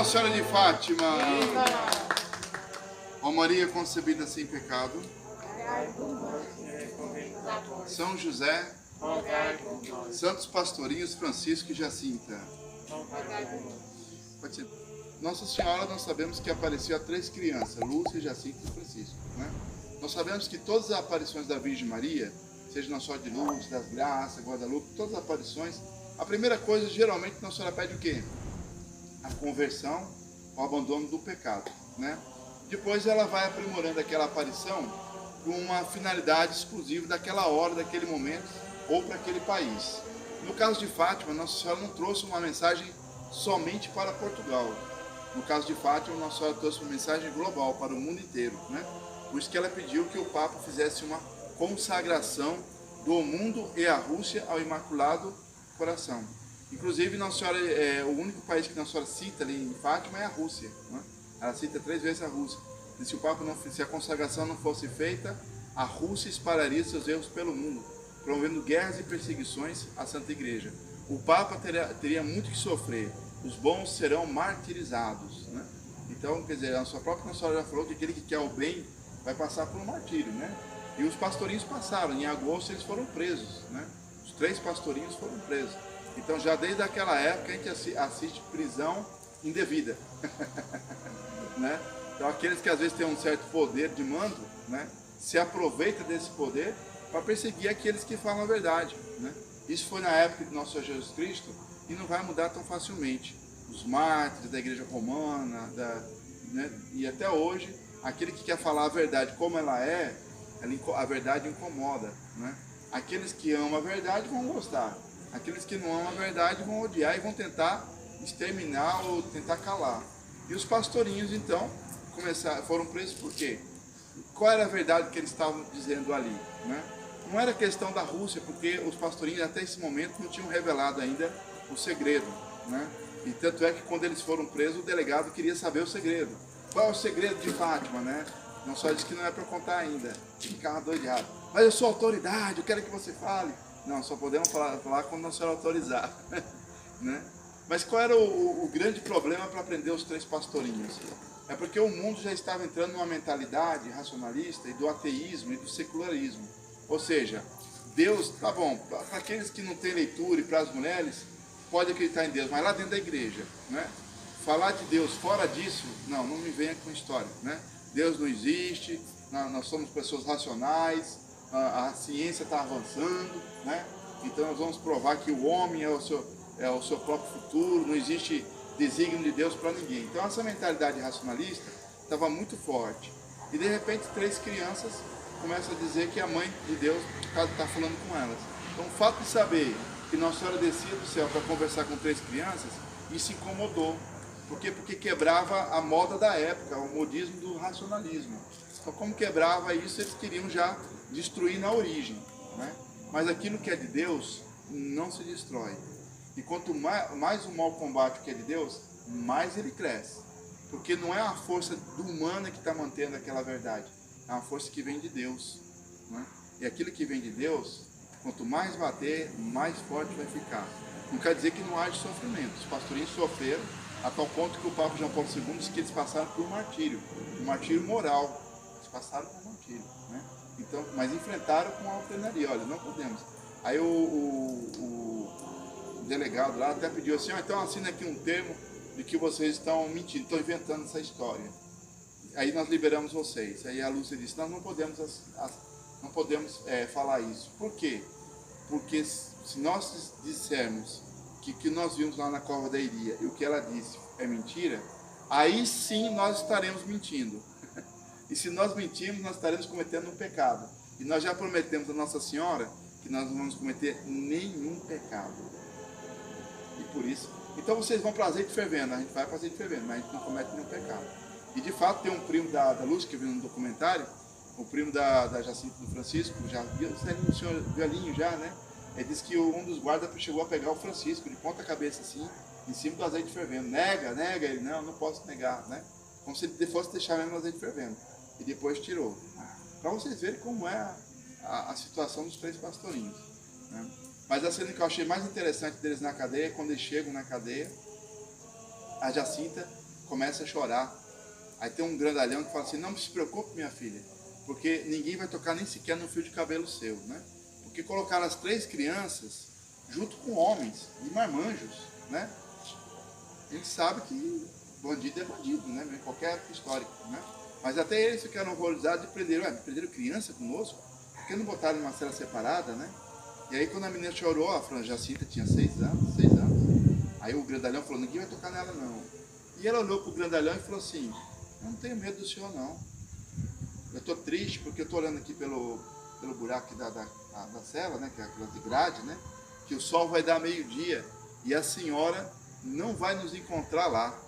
Nossa Senhora de Fátima! Ó Maria concebida sem pecado, São José, Santos Pastorinhos, Francisco e Jacinta. Nossa Senhora, nós sabemos que apareceu a 3 crianças, Lúcia, Jacinta e Francisco, né? Nós sabemos que todas as aparições da Virgem Maria, seja Nossa Senhora de Lourdes, das Graças, Guadalupe, todas as aparições, a primeira coisa, geralmente, Nossa Senhora pede o quê? A conversão, o abandono do pecado, né? Depois ela vai aprimorando aquela aparição com uma finalidade exclusiva daquela hora, daquele momento, ou para aquele país. No caso de Fátima, Nossa Senhora não trouxe uma mensagem somente para Portugal. No caso de Fátima, Nossa Senhora trouxe uma mensagem global para o mundo inteiro, né? Por isso que ela pediu que o Papa fizesse uma consagração do mundo e a Rússia ao Imaculado Coração. Inclusive, Nossa Senhora, o único país que Nossa Senhora cita ali em Fátima é a Rússia, né? Ela cita 3 vezes a Rússia. E se o Papa se a consagração não fosse feita, a Rússia espalharia seus erros pelo mundo, promovendo guerras e perseguições à Santa Igreja. O Papa teria muito que sofrer. Os bons serão martirizados, né? Então, quer dizer, a sua própria Nossa Senhora já falou que aquele que quer o bem vai passar por um martírio, né? E os pastorinhos passaram. Em agosto eles foram presos, né? Os 3 pastorinhos foram presos. Então, já desde aquela época a gente assiste prisão indevida, né? Então, aqueles que às vezes têm um certo poder de mando, né, se aproveitam desse poder para perseguir aqueles que falam a verdade, né? Isso foi na época de Nosso Senhor Jesus Cristo e não vai mudar tão facilmente. Os mártires da Igreja Romana, né, e até hoje, aquele que quer falar a verdade como ela é, a verdade incomoda, né? Aqueles que amam a verdade vão gostar, aqueles que não amam a verdade vão odiar e vão tentar exterminar ou tentar calar. E os pastorinhos, então, foram presos por quê? Qual era a verdade que eles estavam dizendo ali, né? Não era questão da Rússia, porque os pastorinhos até esse momento não tinham revelado ainda o segredo, né? E tanto é que quando eles foram presos, o delegado queria saber o segredo. Qual é o segredo de Fátima, né? Não só disse que não é para contar ainda, ficava doidado. Mas eu sou autoridade, eu quero que você fale. Não, só podemos falar quando Nossa Senhora autorizar, né? Mas qual era o grande problema para prender os 3 pastorinhos? É porque o mundo já estava entrando numa mentalidade racionalista e do ateísmo e do secularismo. Ou seja, Deus, tá bom, para aqueles que não têm leitura e para as mulheres, pode acreditar em Deus, mas lá dentro da igreja, né? Falar de Deus fora disso, não me venha com história, né? Deus não existe, nós somos pessoas racionais, a ciência está avançando, né? Então nós vamos provar que o homem é o seu próprio futuro, não existe desígnio de Deus para ninguém. Então essa mentalidade racionalista estava muito forte. E de repente 3 crianças começam a dizer que a mãe de Deus está falando com elas. Então o fato de saber que Nossa Senhora descia do céu para conversar com 3 crianças, isso incomodou. Por quê? Porque quebrava a moda da época, o modismo do racionalismo. Então como quebrava isso, eles queriam já destruir na origem, né? Mas aquilo que é de Deus não se destrói. E quanto mais o mal combate o que é de Deus, mais ele cresce. Porque não é a força humana que está mantendo aquela verdade, é uma força que vem de Deus, né? E aquilo que vem de Deus, quanto mais bater, mais forte vai ficar. Não quer dizer que não haja sofrimento. Os pastorinhos sofreram a tal ponto que o Papa João Paulo II disse que eles passaram por um martírio moral. Eles passaram por um martírio, né? Então, mas enfrentaram com a alvenaria. Olha, não podemos. Aí o delegado lá até pediu assim, então assina aqui um termo de que vocês estão mentindo, estão inventando essa história. Aí nós liberamos vocês. Aí a Lúcia disse, nós não podemos falar isso. Por quê? Porque se nós dissermos que o que nós vimos lá na cova da Iria e o que ela disse é mentira, aí sim nós estaremos mentindo. E se nós mentirmos, nós estaremos cometendo um pecado. E nós já prometemos a Nossa Senhora que nós não vamos cometer nenhum pecado. E por isso, então vocês vão para azeite fervendo, a gente vai para azeite fervendo, mas a gente não comete nenhum pecado. E de fato tem um primo da Lúcia que viu no documentário, o primo da Jacinta do Francisco, já viu, o senhor velhinho já, né? Ele disse que um dos guardas chegou a pegar o Francisco de ponta cabeça assim, em cima do azeite fervendo. Nega, ele, não posso negar, né? Como se ele fosse deixar mesmo o azeite fervendo. E depois tirou. Para vocês verem como é a situação dos 3 pastorinhos, né? Mas a cena que eu achei mais interessante deles na cadeia é quando eles chegam na cadeia, a Jacinta começa a chorar. Aí tem um grandalhão que fala assim, não se preocupe, minha filha, porque ninguém vai tocar nem sequer no fio de cabelo seu, né? Porque colocaram as 3 crianças junto com homens e marmanjos, né? A gente sabe que bandido é bandido, né? Em qualquer época histórica, né? Mas até eles ficaram horrorizados e prenderam criança conosco, porque não botaram numa cela separada, né? E aí quando a menina chorou, a Fran Jacinta tinha 6 anos. Aí o grandalhão falou, ninguém vai tocar nela não. E ela olhou pro grandalhão e falou assim, eu não tenho medo do senhor não. Eu estou triste porque eu estou olhando aqui pelo buraco da cela, né? Que é aquela de grade, né? Que o sol vai dar meio-dia e a senhora não vai nos encontrar lá.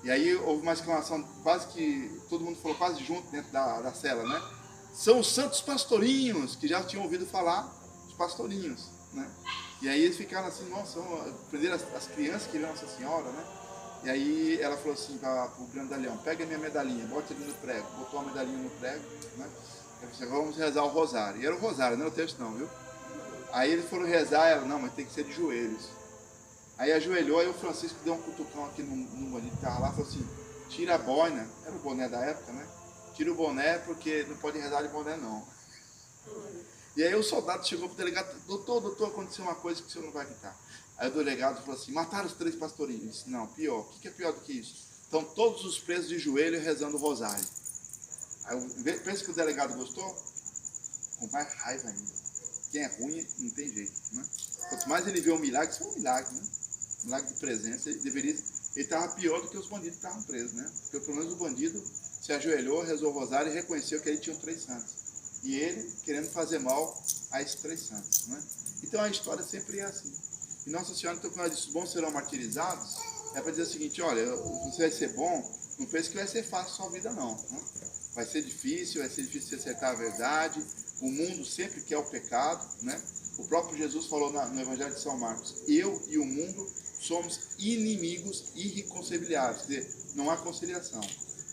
E aí houve uma exclamação, quase que todo mundo falou quase junto dentro da cela, né? São os santos pastorinhos, que já tinham ouvido falar, os pastorinhos, né? E aí eles ficaram assim, nossa, prenderam as crianças que viram Nossa Senhora, né? E aí ela falou assim para o grandalhão, pega a minha medalhinha, bota ele no prego. Botou a medalhinha no prego, né? Eu disse, vamos rezar o rosário. E era o rosário, não era o texto não, viu? Aí eles foram rezar, ela, não, mas tem que ser de joelhos. Aí ajoelhou, aí o Francisco deu um cutucão aqui no bandido que estava lá, falou assim, tira a boina, era o boné da época, né? Tira o boné porque não pode rezar de boné não. E aí o soldado chegou pro delegado, doutor, aconteceu uma coisa que o senhor não vai quitar. Aí o delegado falou assim, mataram os 3 pastorinhos. Ele disse, não, pior, o que é pior do que isso? Estão todos os presos de joelho rezando o rosário. Aí pensa que o delegado gostou? Com mais raiva ainda. Quem é ruim não tem jeito, né? Quanto mais ele vê um milagre, isso é um milagre, né? Milagre de presença, ele estava pior do que os bandidos que estavam presos, né? Porque pelo menos o bandido se ajoelhou, rezou o rosário e reconheceu que ele tinha 3 santos. E ele querendo fazer mal a esses 3 santos, né? Então a história sempre é assim. E Nossa Senhora, então, quando ela disse, bons serão martirizados, é para dizer o seguinte, olha, você vai ser bom, não pense que vai ser fácil a sua vida não, né? Vai ser difícil você acertar a verdade, o mundo sempre quer o pecado, né? O próprio Jesus falou no Evangelho de São Marcos, eu e o mundo somos inimigos irreconciliáveis, quer dizer, não há conciliação.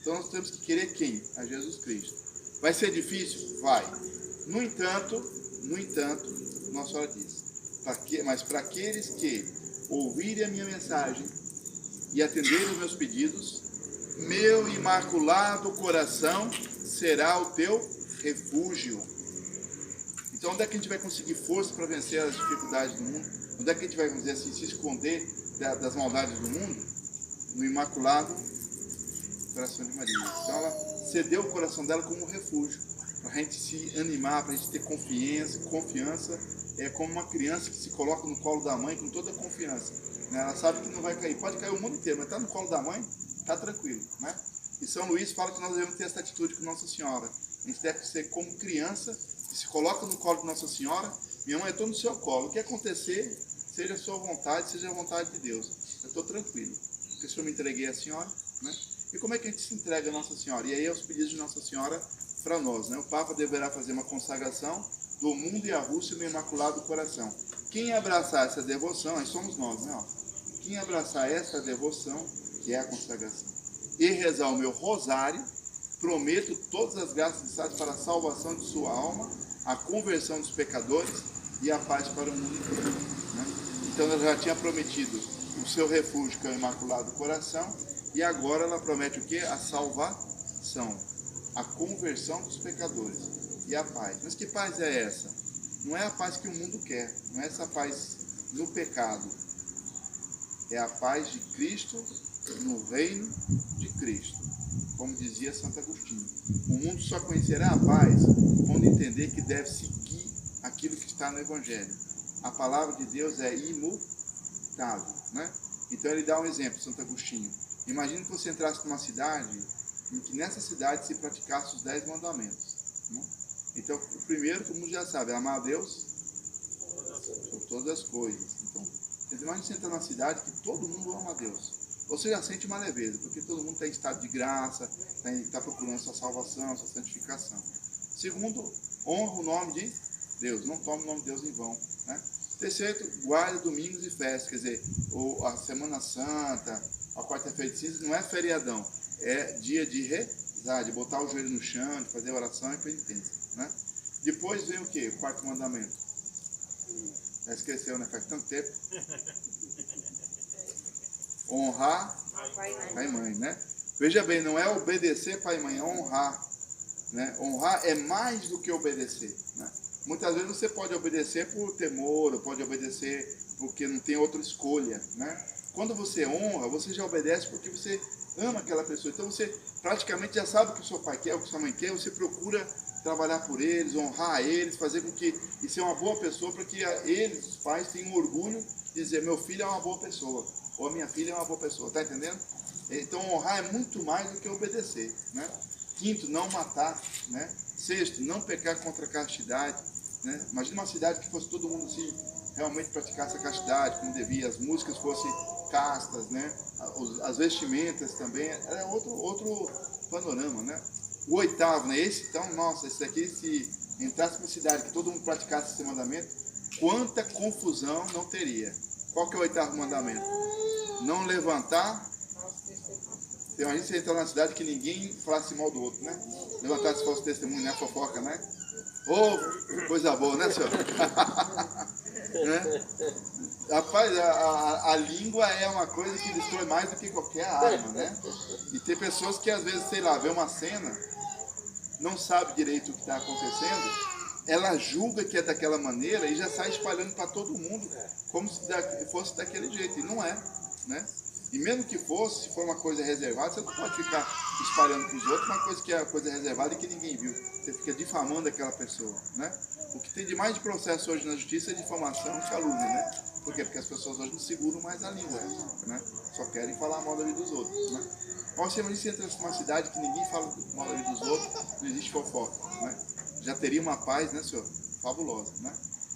Então nós temos que querer quem? A Jesus Cristo. Vai ser difícil? Vai. No entanto, Nossa Senhora diz, mas para aqueles que ouvirem a minha mensagem e atenderem os meus pedidos, meu imaculado coração será o teu refúgio. Então onde é que a gente vai conseguir força para vencer as dificuldades do mundo? Onde é que a gente vai, vamos dizer assim, se esconder das maldades do mundo? No imaculado coração de Maria. Então ela cedeu o coração dela como um refúgio, para a gente se animar, para a gente ter confiança. É como uma criança que se coloca no colo da mãe com toda a confiança, né? Ela sabe que não vai cair, pode cair o mundo inteiro, mas está no colo da mãe, está tranquilo, né? E São Luís fala que nós devemos ter essa atitude com Nossa Senhora. A gente deve ser como criança que se coloca no colo de Nossa Senhora. Minha mãe, eu estou no seu colo, o que acontecer, seja a sua vontade, seja a vontade de Deus. Eu estou tranquilo, porque o Senhor me entreguei à Senhora, né? E como é que a gente se entrega a Nossa Senhora? E aí é os pedidos de Nossa Senhora para nós, né? O Papa deverá fazer uma consagração do mundo e a Rússia no Imaculado Coração. Quem abraçar essa devoção, aí somos nós, né? Quem abraçar essa devoção, que é a consagração, e rezar o meu rosário, prometo todas as graças necessárias para a salvação de sua alma, a conversão dos pecadores e a paz para o mundo inteiro, né? Então ela já tinha prometido o seu refúgio, que é o Imaculado Coração, e agora ela promete o quê? A salvação, a conversão dos pecadores e a paz. Mas que paz é essa? Não é a paz que o mundo quer, não é essa paz no pecado. É a paz de Cristo no reino de Cristo. Como dizia Santo Agostinho. O mundo só conhecerá a paz quando entender que deve seguir aquilo que está no Evangelho. A palavra de Deus é imutável, né? Então ele dá um exemplo, Santo Agostinho. Imagine que você entrasse numa cidade em que nessa cidade se praticasse os 10 mandamentos, né? Então, o primeiro, todo mundo já sabe, é amar a Deus sobre todas as coisas. Então, você imagina você entrar numa cidade que todo mundo ama a Deus. Você já sente uma leveza, porque todo mundo está em estado de graça, está procurando sua salvação, sua santificação. Segundo, honra o nome de Deus, não tome o nome de Deus em vão, né? Terceiro, guarda domingos e festas, quer dizer, a Semana Santa, a quarta-feira de cinzas, não é feriadão, é dia de rezar, de botar o joelho no chão, de fazer oração e penitência, né? Depois vem o quê? O 4º mandamento. Já esqueceu, né? Faz tanto tempo. Honrar Pai e mãe, né? Veja bem, não é obedecer pai e mãe, é honrar. Né? Honrar é mais do que obedecer. Né? Muitas vezes você pode obedecer por temor, ou pode obedecer porque não tem outra escolha. Né? Quando você honra, você já obedece porque você ama aquela pessoa. Então você praticamente já sabe o que o seu pai quer, o que sua mãe quer, você procura trabalhar por eles, honrar eles, fazer com que e ser uma boa pessoa para que eles, os pais, tenham orgulho de dizer: meu filho é uma boa pessoa, ou a minha filha é uma boa pessoa. Está entendendo? Então honrar é muito mais do que obedecer. Né? Quinto, não matar. Né? Sexto, não pecar contra a castidade. Né? Imagina uma cidade que fosse todo mundo assim, realmente praticasse a castidade como devia, as músicas fossem castas, né? As vestimentas também, era outro panorama. Né? O oitavo, né? Esse então, nossa, esse daqui, se entrasse numa cidade que todo mundo praticasse esse mandamento, quanta confusão não teria. Qual que é o oitavo mandamento? Não levantar. Tem uma gente que entra na cidade que ninguém falasse mal do outro, né? Levantasse falso testemunho, né? Fofoca, né? Ô, coisa boa, né, senhor? Né? Rapaz, a língua é uma coisa que destrói mais do que qualquer arma, né? E tem pessoas que às vezes, sei lá, vê uma cena, não sabe direito o que está acontecendo, ela julga que é daquela maneira e já sai espalhando para todo mundo como se fosse daquele jeito, e não é, né? E mesmo que fosse, se for uma coisa reservada, você não pode ficar espalhando para os outros uma coisa que é coisa reservada e que ninguém viu. Você fica difamando aquela pessoa, né? O que tem de mais de processo hoje na justiça é difamação e calúnia, né? Por quê? Porque as pessoas hoje não seguram mais a língua, né? Só querem falar mal da vida dos outros, né? Mas você entra numa cidade que ninguém fala mal da vida dos outros, não existe fofoca, né? Já teria uma paz, né, senhor? Fabulosa, né?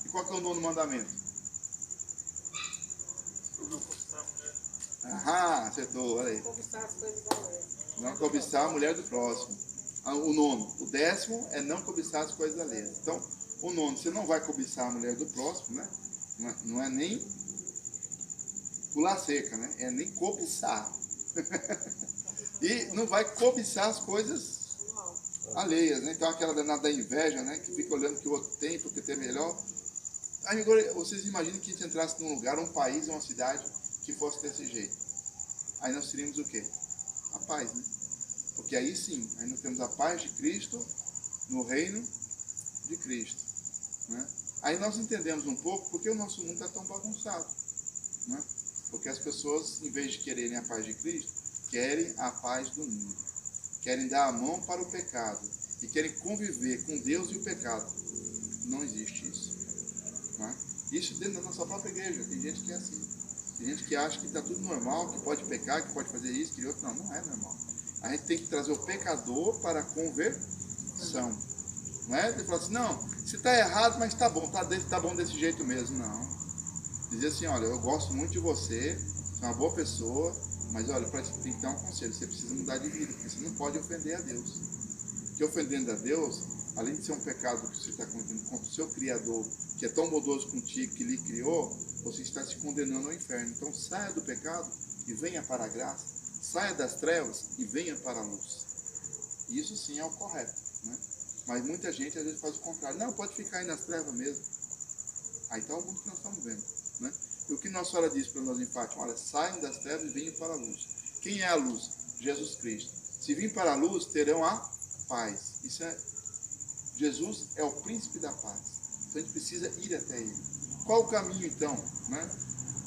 E qual que é o nono mandamento? Aham, acertou, olha aí. Não cobiçar a mulher do próximo. O nono. O décimo é não cobiçar as coisas alheias. Então, o nono, você não vai cobiçar a mulher do próximo, né? Não é nem pular seca, né? É nem cobiçar. E não vai cobiçar as coisas alheias, né? Então, aquela danada da inveja, né? Que fica olhando o que o outro tem, porque tem melhor. Aí, agora, vocês imaginam que a gente entrasse num lugar, um país, uma cidade que fosse desse jeito. Aí nós teríamos o quê? A paz, né? Porque aí sim, aí nós temos a paz de Cristo no reino de Cristo, né? Aí nós entendemos um pouco porque o nosso mundo está tão bagunçado, né? Porque as pessoas, em vez de quererem a paz de Cristo, querem a paz do mundo. Querem dar a mão para o pecado e querem conviver com Deus e o pecado. Não existe isso, né? Isso dentro da nossa própria igreja. Tem gente que é assim. Tem gente que acha que está tudo normal, que pode pecar, que pode fazer isso, que outro. Não, não é normal. A gente tem que trazer o pecador para a conversão. Não é? Ele fala assim: não, se está errado, mas está bom, tá bom desse jeito mesmo. Não. Dizer assim: olha, eu gosto muito de você, você é uma boa pessoa, mas olha, tem que dar um conselho: você precisa mudar de vida, porque você não pode ofender a Deus. Porque ofendendo a Deus, além de ser um pecado que você está cometendo contra o seu Criador, que é tão bondoso contigo, que lhe criou, você está se condenando ao inferno. Então saia do pecado e venha para a graça, saia das trevas e venha para a luz. Isso sim é o correto, né? Mas muita gente às vezes faz o contrário: não, pode ficar aí nas trevas mesmo. Aí está o mundo que nós estamos vendo, né? E o que Nossa Senhora diz para nós em Fátima: olha, saiam das trevas e venham para a luz. Quem é a luz? Jesus Cristo. Se vir para a luz, terão a paz. Isso é, Jesus é o príncipe da paz. Então a gente precisa ir até ele. Qual o caminho então, né?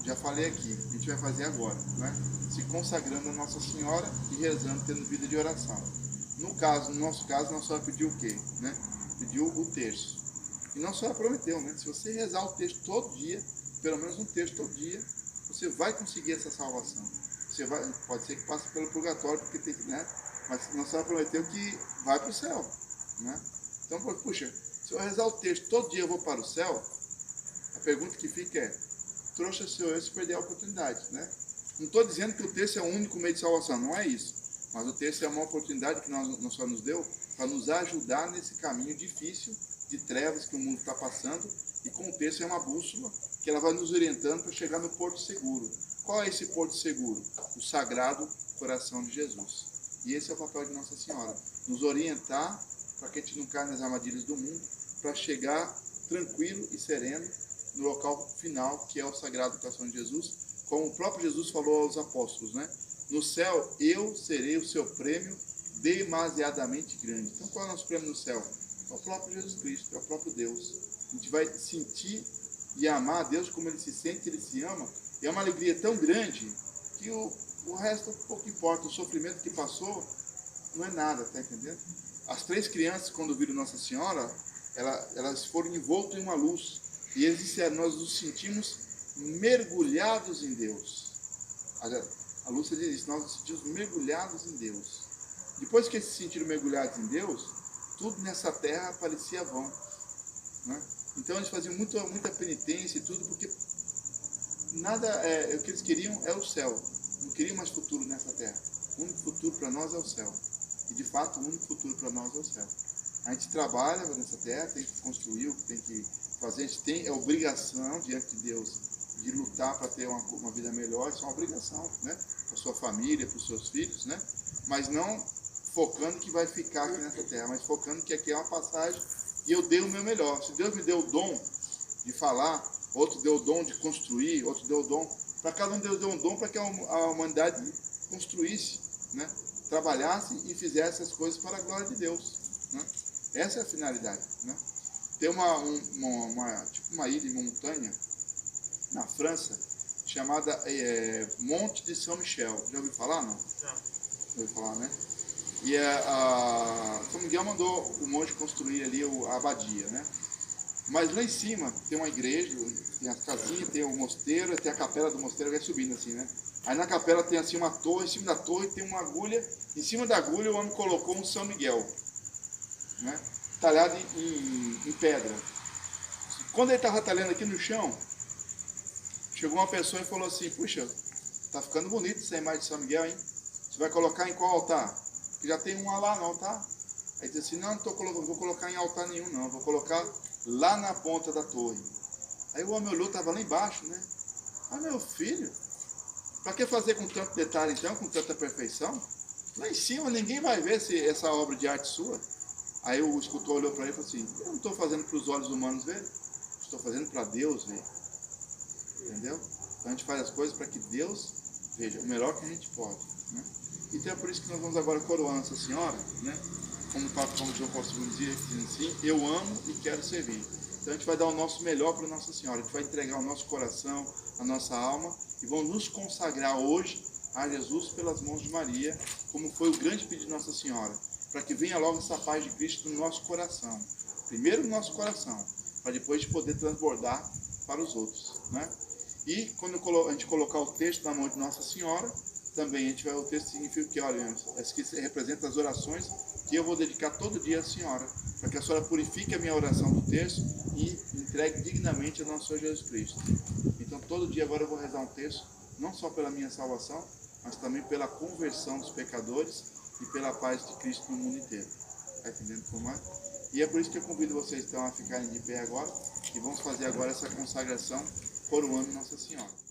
Já falei aqui, a gente vai fazer agora, né? Se consagrando a Nossa Senhora e rezando, tendo vida de oração. No nosso caso, Nossa Senhora pediu o quê? Né? Pediu o terço. E Nossa Senhora prometeu, né? Se você rezar o texto todo dia, pelo menos um texto todo dia, você vai conseguir essa salvação. Você vai, pode ser que passe pelo purgatório, porque tem que, né? Mas Nossa Senhora prometeu que vai para o céu, né? Então, puxa, se eu rezar o texto todo dia eu vou para o céu, a pergunta que fica é: trouxa seu eu se perder a oportunidade, né? Não estou dizendo que o texto é o único meio de salvação, não é isso. Mas o texto é uma oportunidade que Nossa Senhora nos deu para nos ajudar nesse caminho difícil de trevas que o mundo está passando, e com o texto é uma bússola que ela vai nos orientando para chegar no porto seguro. Qual é esse porto seguro? O Sagrado Coração de Jesus. E esse é o papel de Nossa Senhora, nos orientar para que a gente não caia nas armadilhas do mundo, para chegar tranquilo e sereno no local final, que é o Sagrado Coração de Jesus, como o próprio Jesus falou aos apóstolos, né? No céu, eu serei o seu prêmio demasiadamente grande. Então, qual é o nosso prêmio no céu? É o próprio Jesus Cristo, é o próprio Deus. A gente vai sentir e amar a Deus como Ele se sente, Ele se ama. E é uma alegria tão grande que o resto pouco importa. O sofrimento que passou não é nada, tá entendendo? As três crianças, quando viram Nossa Senhora, elas foram envoltas em uma luz. E eles disseram, nós nos sentimos mergulhados em Deus. A Lúcia diz isso, nós nos sentimos mergulhados em Deus. Depois que eles se sentiram mergulhados em Deus, tudo nessa terra parecia vão. Né? Então eles faziam muita penitência e tudo, porque nada, o que eles queriam é o céu. Não queriam mais futuro nessa terra. O único futuro para nós é o céu. E de fato, o único futuro para nós é o céu. A gente trabalha nessa terra, tem que construir o que tem que fazer. A gente tem a obrigação diante de Deus de lutar para ter uma vida melhor. Isso é uma obrigação, né? Para a sua família, para os seus filhos, né? Mas não focando que vai ficar aqui nessa terra, mas focando que aqui é uma passagem e eu dei o meu melhor. Se Deus me deu o dom de falar, outro deu o dom de construir, outro deu o dom. Para cada um Deus deu um dom para que a humanidade construísse, né? Trabalhasse e fizesse as coisas para a glória de Deus. Né? Essa é a finalidade. Né? Tem uma ilha, uma montanha, na França, chamada Monte de São Michel. Já ouviu falar, não? Já. Ouviu falar, né? E São Miguel mandou o monge construir ali a abadia, né? Mas lá em cima tem uma igreja, tem as casinhas, tem o mosteiro, tem a capela do mosteiro, vai subindo assim, né? Aí na capela tem assim uma torre, em cima da torre tem uma agulha, em cima da agulha o homem colocou um São Miguel, né? Talhado em pedra. Quando ele estava talhando aqui no chão, chegou uma pessoa e falou assim, puxa, tá ficando bonito essa imagem de São Miguel, hein? Você vai colocar em qual altar? Porque já tem um lá no altar. Aí disse assim, não vou colocar em altar nenhum não, vou colocar lá na ponta da torre. Aí o homem olhou, estava lá embaixo, né? Ah, meu filho, para que fazer com tanto detalhe então, com tanta perfeição? Lá em cima ninguém vai ver essa obra de arte sua. Aí o escultor olhou para ele e falou assim, eu não estou fazendo para os olhos humanos ver, estou fazendo para Deus ver. Entendeu? Então a gente faz as coisas para que Deus veja o melhor que a gente pode. Né? Então é por isso que nós vamos agora coroar Nossa Senhora, né? Como o Papa João Paulo II dizia assim, eu amo e quero servir. Então a gente vai dar o nosso melhor para Nossa Senhora, a gente vai entregar o nosso coração, a nossa alma e vamos nos consagrar hoje a Jesus pelas mãos de Maria, como foi o grande pedido de Nossa Senhora, para que venha logo essa paz de Cristo no nosso coração. Primeiro no nosso coração, para depois poder transbordar para os outros. Né? E quando a gente colocar o texto na mão de Nossa Senhora, também o texto significa que, olha, esse que representa as orações que eu vou dedicar todo dia à Senhora, para que a Senhora purifique a minha oração do texto e entregue dignamente a nosso Senhor Jesus Cristo. Então, todo dia agora eu vou rezar um texto, não só pela minha salvação, mas também pela conversão dos pecadores e pela paz de Cristo no mundo inteiro. Está entendendo como é? E é por isso que eu convido vocês então a ficarem de pé agora e vamos fazer agora essa consagração coroando Nossa Senhora.